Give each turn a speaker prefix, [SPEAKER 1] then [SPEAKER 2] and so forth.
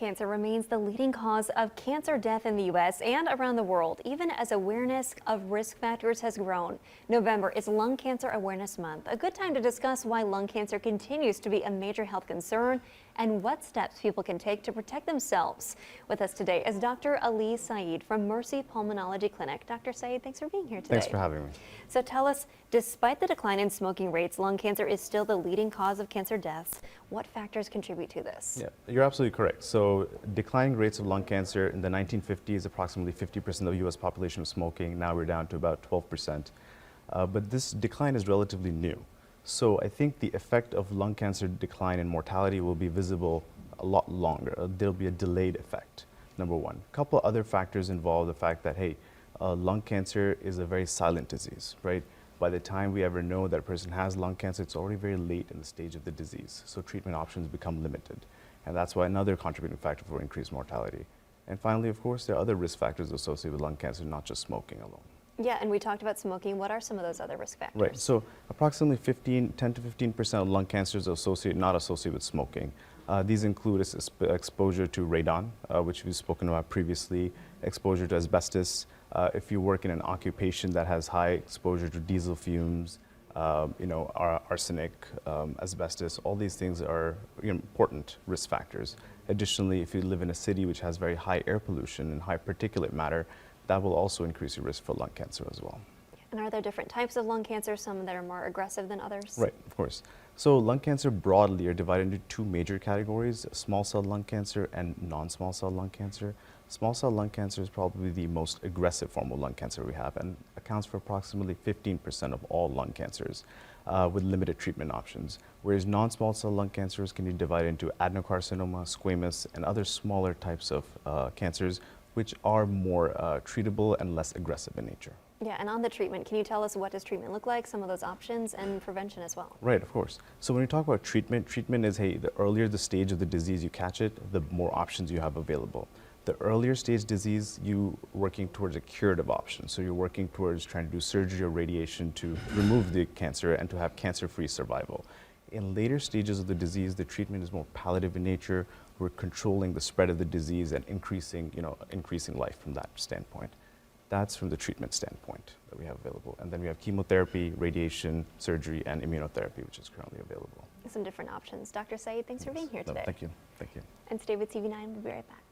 [SPEAKER 1] Cancer remains the leading cause of cancer death in the U.S. and around the world, even as awareness of risk factors has grown. November is Lung Cancer Awareness Month, a good time to discuss why lung cancer continues to be a major health concern and what steps people can take to protect themselves. With us today is Dr. Saaed from Mercy Pulmonology Clinic. Dr. Saaed, thanks for being here today.
[SPEAKER 2] Thanks for having me.
[SPEAKER 1] So tell us, despite the decline in smoking rates, lung cancer is still the leading cause of cancer deaths. What factors contribute to this?
[SPEAKER 2] Yeah, you're absolutely correct. So declining rates of lung cancer in the 1950s, approximately 50% of the U.S. population was smoking. Now we're down to about 12%. But this decline is relatively new. So I think the effect of lung cancer decline in mortality will be visible a lot longer. There'll be a delayed effect, number one. A couple other factors involve the fact that, hey, lung cancer is a very silent disease, right? By the time we ever know that a person has lung cancer, it's already very late in the stage of the disease. So treatment options become limited. And that's why another contributing factor for increased mortality. And finally, of course, there are other risk factors associated with lung cancer, not just smoking alone.
[SPEAKER 1] Yeah, and we talked about smoking. What are some of those other risk factors?
[SPEAKER 2] Right, so approximately 10 to 15% of lung cancers are not associated with smoking. These include exposure to radon, which we've spoken about previously, exposure to asbestos. If you work in an occupation that has high exposure to diesel fumes, arsenic, asbestos, all these things are important risk factors. Additionally, if you live in a city which has very high air pollution and high particulate matter, that will also increase your risk for lung cancer as well.
[SPEAKER 1] And are there different types of lung cancer, some that are more aggressive than others?
[SPEAKER 2] Right, of course. So lung cancer broadly are divided into two major categories, small cell lung cancer and non-small cell lung cancer. Small cell lung cancer is probably the most aggressive form of lung cancer we have and accounts for approximately 15% of all lung cancers with limited treatment options. Whereas non-small cell lung cancers can be divided into adenocarcinoma, squamous, and other smaller types of cancers which are more treatable and less aggressive in nature.
[SPEAKER 1] Yeah, and on the treatment, can you tell us what does treatment look like, some of those options, and prevention as well?
[SPEAKER 2] Right, of course. So when we talk about treatment is, hey, the earlier the stage of the disease you catch it, the more options you have available. The earlier stage disease, you working towards a curative option. So you're working towards trying to do surgery or radiation to remove the cancer and to have cancer-free survival. In later stages of the disease, the treatment is more palliative in nature. We're controlling the spread of the disease and increasing life from that standpoint. That's from the treatment standpoint that we have available. And then we have chemotherapy, radiation, surgery, and immunotherapy, which is currently available.
[SPEAKER 1] Some different options. Dr. Saaed, thanks for being here today.
[SPEAKER 2] Thank you. Thank you.
[SPEAKER 1] And stay with TV9. We'll be right back.